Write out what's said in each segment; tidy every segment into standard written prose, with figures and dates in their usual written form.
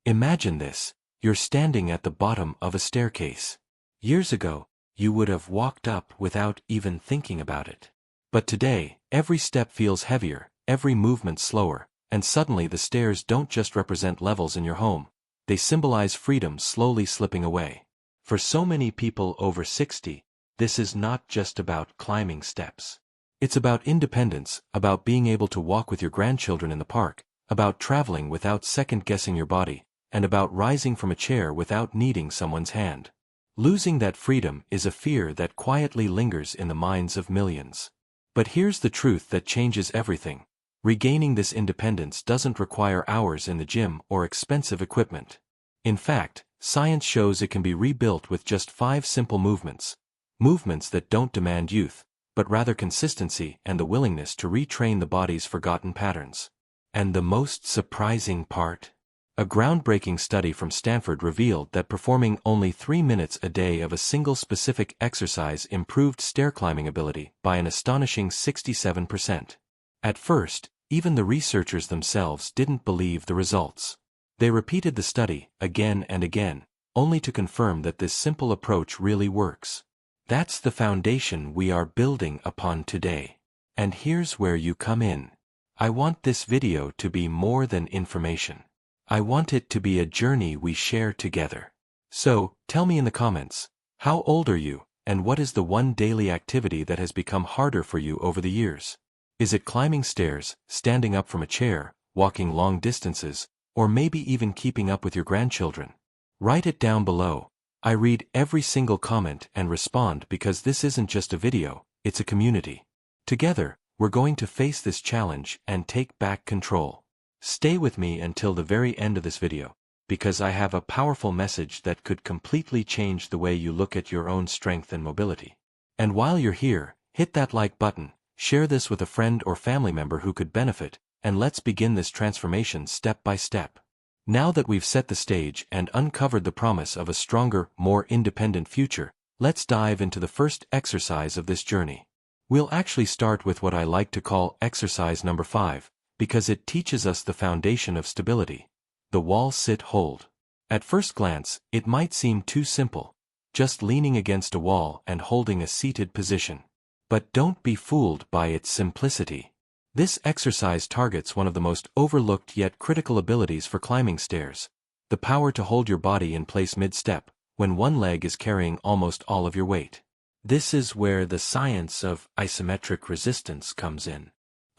Imagine this: you're standing at the bottom of a staircase. Years ago, you would have walked up without even thinking about it. But today, every step feels heavier, every movement slower, and suddenly the stairs don't just represent levels in your home, they symbolize freedom slowly slipping away. For so many people over 60, this is not just about climbing steps. It's about independence, about being able to walk with your grandchildren in the park, about traveling without second-guessing your body, and about rising from a chair without needing someone's hand. Losing that freedom is a fear that quietly lingers in the minds of millions. But here's the truth that changes everything. Regaining this independence doesn't require hours in the gym or expensive equipment. In fact, science shows it can be rebuilt with just 5 simple movements. Movements that don't demand youth, but rather consistency and the willingness to retrain the body's forgotten patterns. And the most surprising part? A groundbreaking study from Stanford revealed that performing only 3 minutes a day of a single specific exercise improved stair climbing ability by an astonishing 67%. At first, even the researchers themselves didn't believe the results. They repeated the study again and again, only to confirm that this simple approach really works. That's the foundation we are building upon today. And here's where you come in. I want this video to be more than information. I want it to be a journey we share together. So, tell me in the comments, how old are you, and what is the one daily activity that has become harder for you over the years? Is it climbing stairs, standing up from a chair, walking long distances, or maybe even keeping up with your grandchildren? Write it down below. I read every single comment and respond because this isn't just a video, it's a community. Together, we're going to face this challenge and take back control. Stay with me until the very end of this video, because I have a powerful message that could completely change the way you look at your own strength and mobility. And while you're here, hit that like button, share this with a friend or family member who could benefit, and let's begin this transformation step by step. Now that we've set the stage and uncovered the promise of a stronger, more independent future, let's dive into the first exercise of this journey. We'll actually start with what I like to call exercise number 5, because it teaches us the foundation of stability: the wall sit hold. At first glance, it might seem too simple, just leaning against a wall and holding a seated position. But don't be fooled by its simplicity. This exercise targets one of the most overlooked yet critical abilities for climbing stairs: the power to hold your body in place mid-step, when one leg is carrying almost all of your weight. This is where the science of isometric resistance comes in.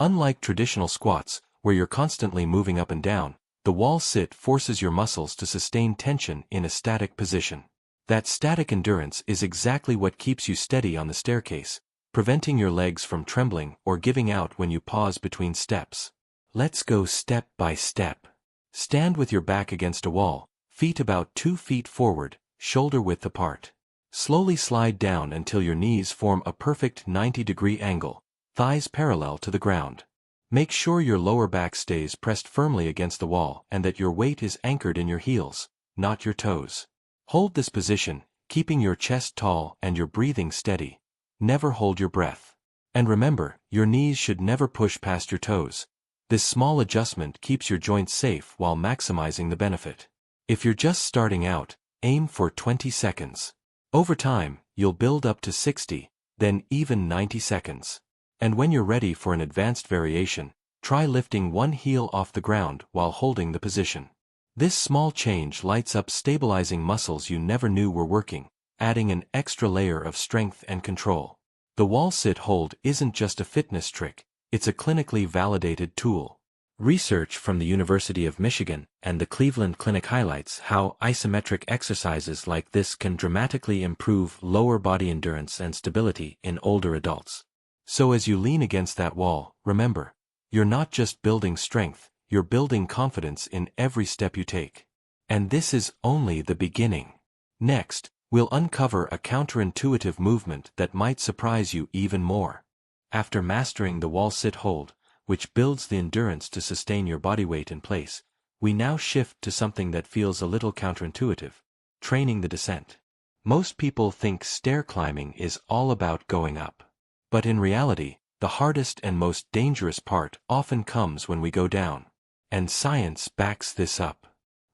Unlike traditional squats, where you're constantly moving up and down, the wall sit forces your muscles to sustain tension in a static position. That static endurance is exactly what keeps you steady on the staircase, preventing your legs from trembling or giving out when you pause between steps. Let's go step by step. Stand with your back against a wall, feet about 2 feet forward, shoulder width apart. Slowly slide down until your knees form a perfect 90-degree angle, thighs parallel to the ground. Make sure your lower back stays pressed firmly against the wall and that your weight is anchored in your heels, not your toes. Hold this position, keeping your chest tall and your breathing steady. Never hold your breath. And remember, your knees should never push past your toes. This small adjustment keeps your joints safe while maximizing the benefit. If you're just starting out, aim for 20 seconds. Over time, you'll build up to 60, then even 90 seconds. And when you're ready for an advanced variation, try lifting one heel off the ground while holding the position. This small change lights up stabilizing muscles you never knew were working, adding an extra layer of strength and control. The wall sit hold isn't just a fitness trick, it's a clinically validated tool. Research from the University of Michigan and the Cleveland Clinic highlights how isometric exercises like this can dramatically improve lower body endurance and stability in older adults. So as you lean against that wall, remember, you're not just building strength, you're building confidence in every step you take. And this is only the beginning. Next, we'll uncover a counterintuitive movement that might surprise you even more. After mastering the wall sit hold, which builds the endurance to sustain your body weight in place, we now shift to something that feels a little counterintuitive: training the descent. Most people think stair climbing is all about going up. But in reality, the hardest and most dangerous part often comes when we go down. And science backs this up.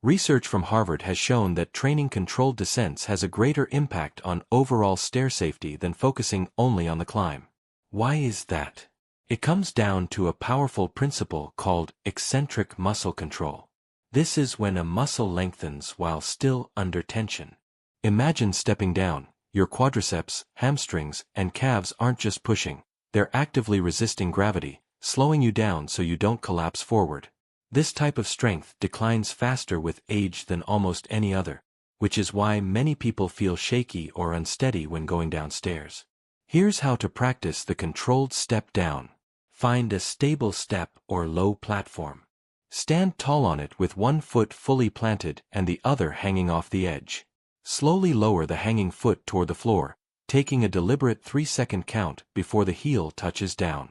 Research from Harvard has shown that training controlled descents has a greater impact on overall stair safety than focusing only on the climb. Why is that? It comes down to a powerful principle called eccentric muscle control. This is when a muscle lengthens while still under tension. Imagine stepping down. Your quadriceps, hamstrings, and calves aren't just pushing, they're actively resisting gravity, slowing you down so you don't collapse forward. This type of strength declines faster with age than almost any other, which is why many people feel shaky or unsteady when going downstairs. Here's how to practice the controlled step down. Find a stable step or low platform. Stand tall on it with one foot fully planted and the other hanging off the edge. Slowly lower the hanging foot toward the floor, taking a deliberate 3-second count before the heel touches down.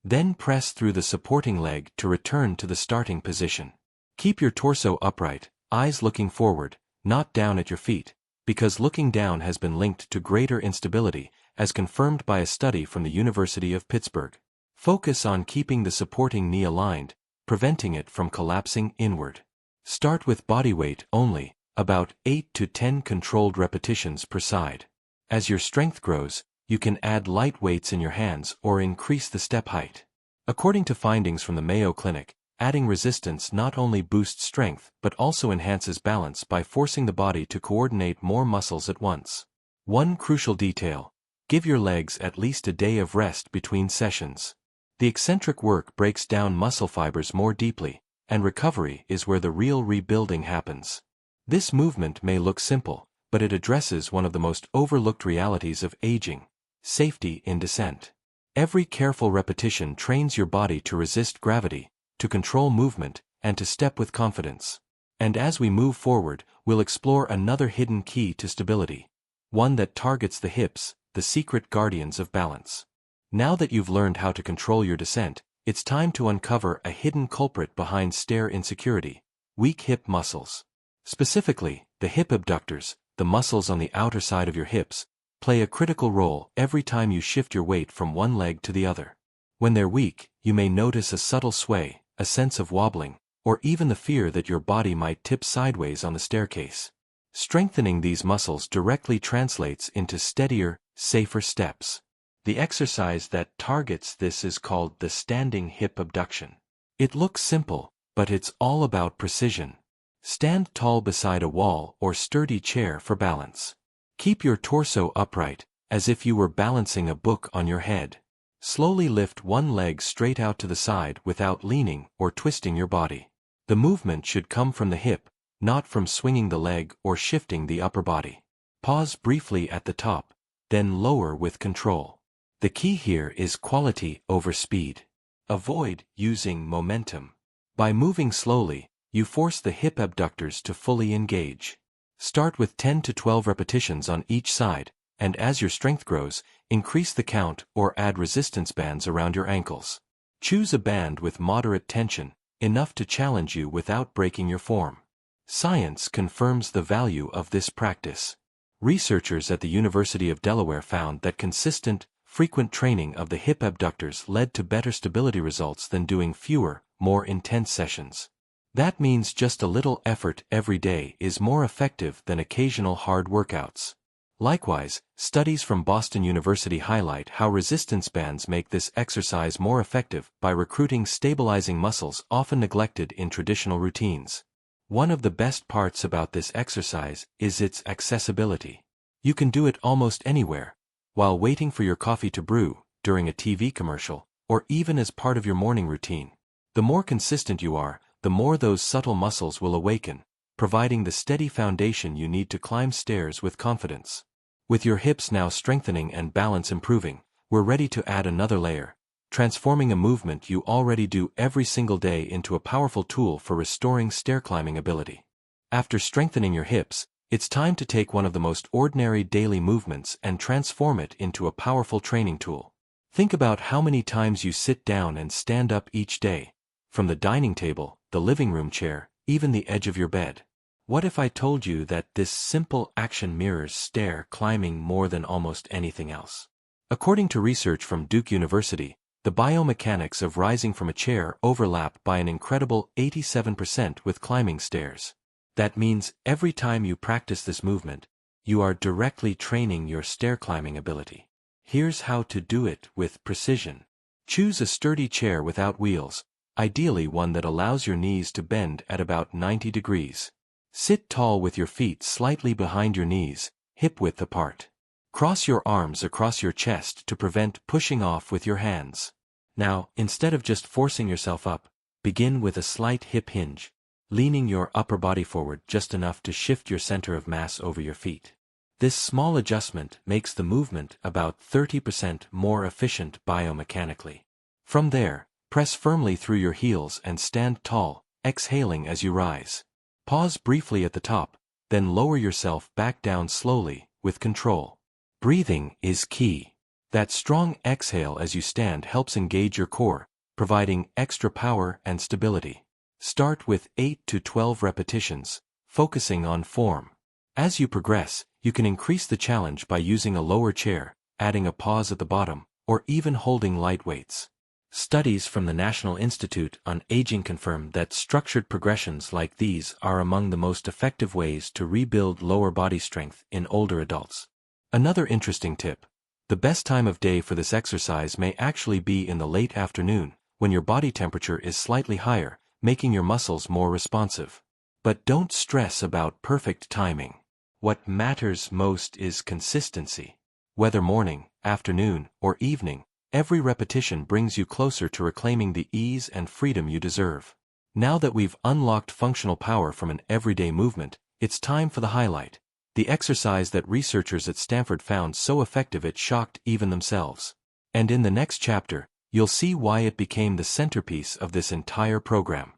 Then press through the supporting leg to return to the starting position. Keep your torso upright, eyes looking forward, not down at your feet, because looking down has been linked to greater instability, as confirmed by a study from the University of Pittsburgh. Focus on keeping the supporting knee aligned, preventing it from collapsing inward. Start with body weight only, about 8 to 10 controlled repetitions per side. As your strength grows, you can add light weights in your hands or increase the step height. According to findings from the Mayo Clinic, adding resistance not only boosts strength but also enhances balance by forcing the body to coordinate more muscles at once. One crucial detail: give your legs at least a day of rest between sessions. The eccentric work breaks down muscle fibers more deeply, and recovery is where the real rebuilding happens. This movement may look simple, but it addresses one of the most overlooked realities of aging: safety in descent. Every careful repetition trains your body to resist gravity, to control movement, and to step with confidence. And as we move forward, we'll explore another hidden key to stability, one that targets the hips, the secret guardians of balance. Now that you've learned how to control your descent, it's time to uncover a hidden culprit behind stair insecurity: weak hip muscles. Specifically, the hip abductors, the muscles on the outer side of your hips, play a critical role every time you shift your weight from one leg to the other. When they're weak, you may notice a subtle sway, a sense of wobbling, or even the fear that your body might tip sideways on the staircase. Strengthening these muscles directly translates into steadier, safer steps. The exercise that targets this is called the standing hip abduction. It looks simple, but it's all about precision. Stand tall beside a wall or sturdy chair for balance. Keep your torso upright, as if you were balancing a book on your head. Slowly lift one leg straight out to the side without leaning or twisting your body. The movement should come from the hip, not from swinging the leg or shifting the upper body. Pause briefly at the top, then lower with control. The key here is quality over speed. Avoid using momentum. By moving slowly, you force the hip abductors to fully engage. Start with 10 to 12 repetitions on each side, and as your strength grows, increase the count or add resistance bands around your ankles. Choose a band with moderate tension, enough to challenge you without breaking your form. Science confirms the value of this practice. Researchers at the University of Delaware found that consistent, frequent training of the hip abductors led to better stability results than doing fewer, more intense sessions. That means just a little effort every day is more effective than occasional hard workouts. Likewise, studies from Boston University highlight how resistance bands make this exercise more effective by recruiting stabilizing muscles often neglected in traditional routines. One of the best parts about this exercise is its accessibility. You can do it almost anywhere, while waiting for your coffee to brew, during a TV commercial, or even as part of your morning routine. The more consistent you are, the more those subtle muscles will awaken, providing the steady foundation you need to climb stairs with confidence. With your hips now strengthening and balance improving, we're ready to add another layer, transforming a movement you already do every single day into a powerful tool for restoring stair climbing ability. After strengthening your hips, it's time to take one of the most ordinary daily movements and transform it into a powerful training tool. Think about how many times you sit down and stand up each day, from the dining table, the living room chair, even the edge of your bed. What if I told you that this simple action mirrors stair climbing more than almost anything else? According to research from Duke University, the biomechanics of rising from a chair overlap by an incredible 87% with climbing stairs. That means every time you practice this movement, you are directly training your stair climbing ability. Here's how to do it with precision. Choose a sturdy chair without wheels, ideally one that allows your knees to bend at about 90 degrees. Sit tall with your feet slightly behind your knees, hip-width apart. Cross your arms across your chest to prevent pushing off with your hands. Now, instead of just forcing yourself up, begin with a slight hip hinge, leaning your upper body forward just enough to shift your center of mass over your feet. This small adjustment makes the movement about 30% more efficient biomechanically. From there, press firmly through your heels and stand tall, exhaling as you rise. Pause briefly at the top, then lower yourself back down slowly, with control. Breathing is key. That strong exhale as you stand helps engage your core, providing extra power and stability. Start with 8 to 12 repetitions, focusing on form. As you progress, you can increase the challenge by using a lower chair, adding a pause at the bottom, or even holding light weights. Studies from the National Institute on Aging confirm that structured progressions like these are among the most effective ways to rebuild lower body strength in older adults. Another interesting tip: the best time of day for this exercise may actually be in the late afternoon, when your body temperature is slightly higher, making your muscles more responsive. But don't stress about perfect timing. What matters most is consistency. Whether morning, afternoon, or evening, every repetition brings you closer to reclaiming the ease and freedom you deserve. Now that we've unlocked functional power from an everyday movement, it's time for the highlight: the exercise that researchers at Stanford found so effective it shocked even themselves. And in the next chapter, you'll see why it became the centerpiece of this entire program.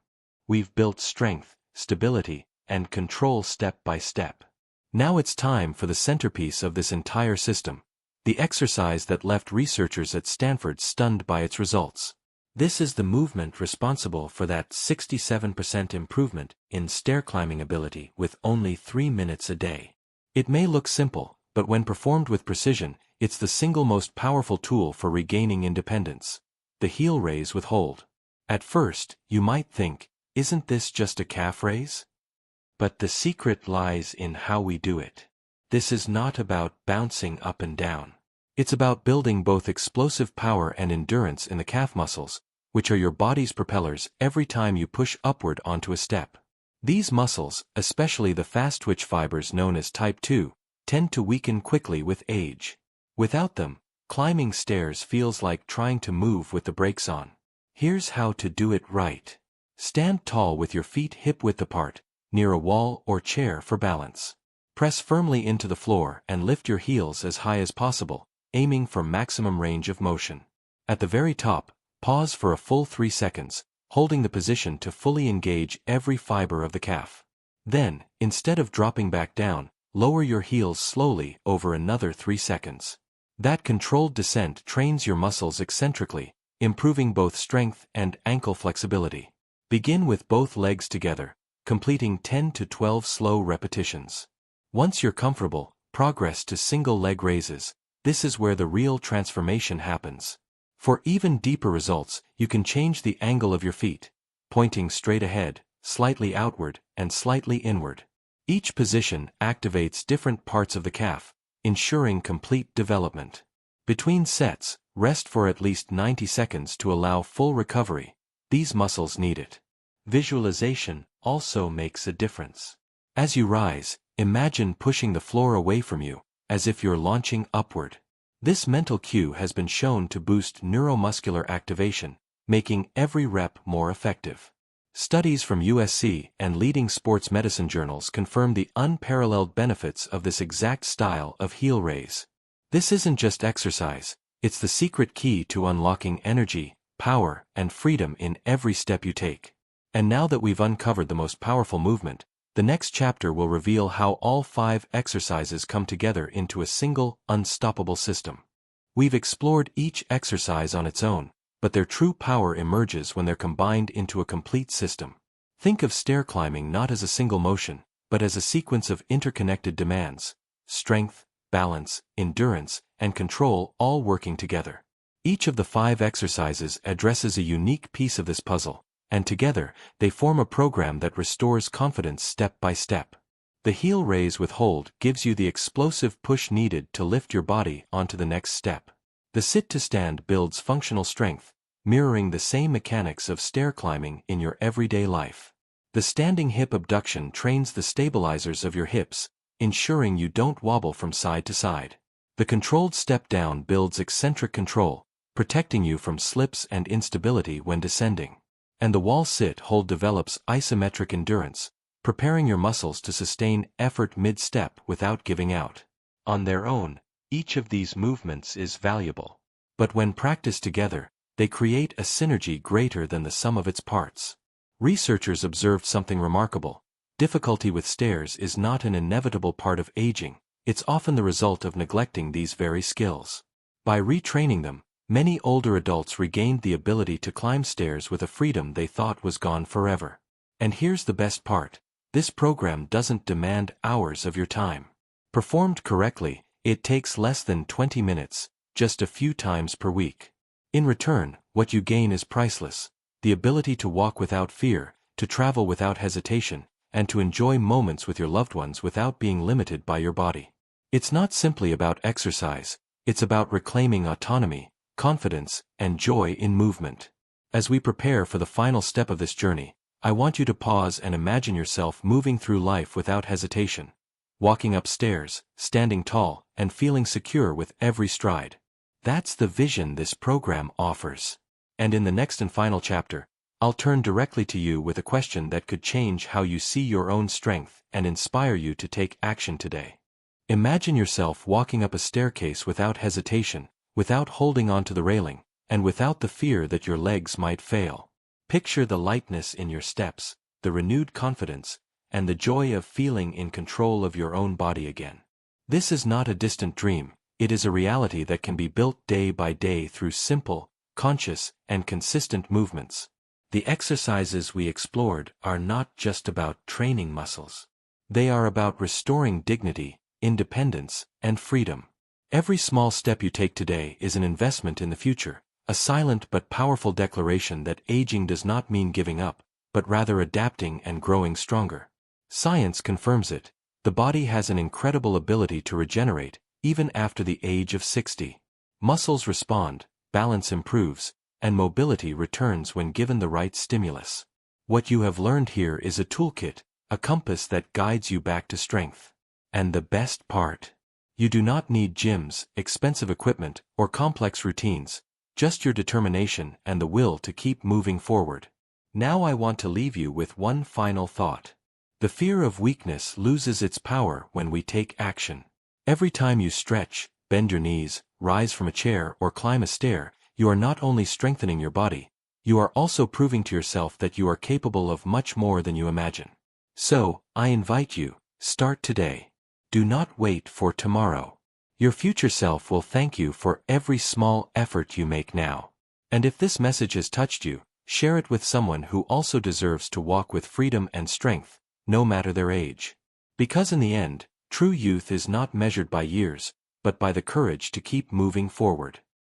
We've built strength, stability, and control step by step. Now it's time for the centerpiece of this entire system: the exercise that left researchers at Stanford stunned by its results. This is the movement responsible for that 67% improvement in stair climbing ability with only 3 minutes a day. It may look simple, but when performed with precision, it's the single most powerful tool for regaining independence. The heel raise with hold. At first, you might think, isn't this just a calf raise? But the secret lies in how we do it. This is not about bouncing up and down. It's about building both explosive power and endurance in the calf muscles, which are your body's propellers every time you push upward onto a step. These muscles, especially the fast-twitch fibers known as type 2, tend to weaken quickly with age. Without them, climbing stairs feels like trying to move with the brakes on. Here's how to do it right. Stand tall with your feet hip-width apart, near a wall or chair for balance. Press firmly into the floor and lift your heels as high as possible, aiming for maximum range of motion. At the very top, pause for a full 3 seconds, holding the position to fully engage every fiber of the calf. Then, instead of dropping back down, lower your heels slowly over another 3 seconds. That controlled descent trains your muscles eccentrically, improving both strength and ankle flexibility. Begin with both legs together, completing 10 to 12 slow repetitions. Once you're comfortable, progress to single leg raises. This is where the real transformation happens. For even deeper results, you can change the angle of your feet, pointing straight ahead, slightly outward, and slightly inward. Each position activates different parts of the calf, ensuring complete development. Between sets, rest for at least 90 seconds to allow full recovery. These muscles need it. Visualization also makes a difference. As you rise, imagine pushing the floor away from you, as if you're launching upward. This mental cue has been shown to boost neuromuscular activation, making every rep more effective. Studies from USC and leading sports medicine journals confirm the unparalleled benefits of this exact style of heel raise. This isn't just exercise, it's the secret key to unlocking energy, power, and freedom in every step you take. And now that we've uncovered the most powerful movement, the next chapter will reveal how all 5 exercises come together into a single, unstoppable system. We've explored each exercise on its own, but their true power emerges when they're combined into a complete system. Think of stair climbing not as a single motion, but as a sequence of interconnected demands: strength, balance, endurance, and control all working together. Each of the 5 exercises addresses a unique piece of this puzzle, and together, they form a program that restores confidence step by step. The heel raise with hold gives you the explosive push needed to lift your body onto the next step. The sit to stand builds functional strength, mirroring the same mechanics of stair climbing in your everyday life. The standing hip abduction trains the stabilizers of your hips, ensuring you don't wobble from side to side. The controlled step down builds eccentric control, protecting you from slips and instability when descending. And the wall sit hold develops isometric endurance, preparing your muscles to sustain effort mid-step without giving out. On their own, each of these movements is valuable. But when practiced together, they create a synergy greater than the sum of its parts. Researchers observed something remarkable. Difficulty with stairs is not an inevitable part of aging, it's often the result of neglecting these very skills. By retraining them, many older adults regained the ability to climb stairs with a freedom they thought was gone forever. And here's the best part. This program doesn't demand hours of your time. Performed correctly, it takes less than 20 minutes, just a few times per week. In return, what you gain is priceless. The ability to walk without fear, to travel without hesitation, and to enjoy moments with your loved ones without being limited by your body. It's not simply about exercise, it's about reclaiming autonomy, confidence, and joy in movement. As we prepare for the final step of this journey, I want you to pause and imagine yourself moving through life without hesitation, walking upstairs, standing tall, and feeling secure with every stride. That's the vision this program offers. And in the next and final chapter, I'll turn directly to you with a question that could change how you see your own strength and inspire you to take action today. Imagine yourself walking up a staircase without hesitation, without holding on to the railing, and without the fear that your legs might fail. Picture the lightness in your steps, the renewed confidence, and the joy of feeling in control of your own body again. This is not a distant dream, it is a reality that can be built day by day through simple, conscious, and consistent movements. The exercises we explored are not just about training muscles. They are about restoring dignity, independence, and freedom. Every small step you take today is an investment in the future, a silent but powerful declaration that aging does not mean giving up, but rather adapting and growing stronger. Science confirms it. The body has an incredible ability to regenerate, even after the age of 60. Muscles respond, balance improves, and mobility returns when given the right stimulus. What you have learned here is a toolkit, a compass that guides you back to strength. And the best part? You do not need gyms, expensive equipment, or complex routines, just your determination and the will to keep moving forward. Now I want to leave you with one final thought. The fear of weakness loses its power when we take action. Every time you stretch, bend your knees, rise from a chair, or climb a stair, you are not only strengthening your body, you are also proving to yourself that you are capable of much more than you imagine. So, I invite you, start today. Do not wait for tomorrow. Your future self will thank you for every small effort you make now. And if this message has touched you, share it with someone who also deserves to walk with freedom and strength, no matter their age. Because in the end, true youth is not measured by years, but by the courage to keep moving forward.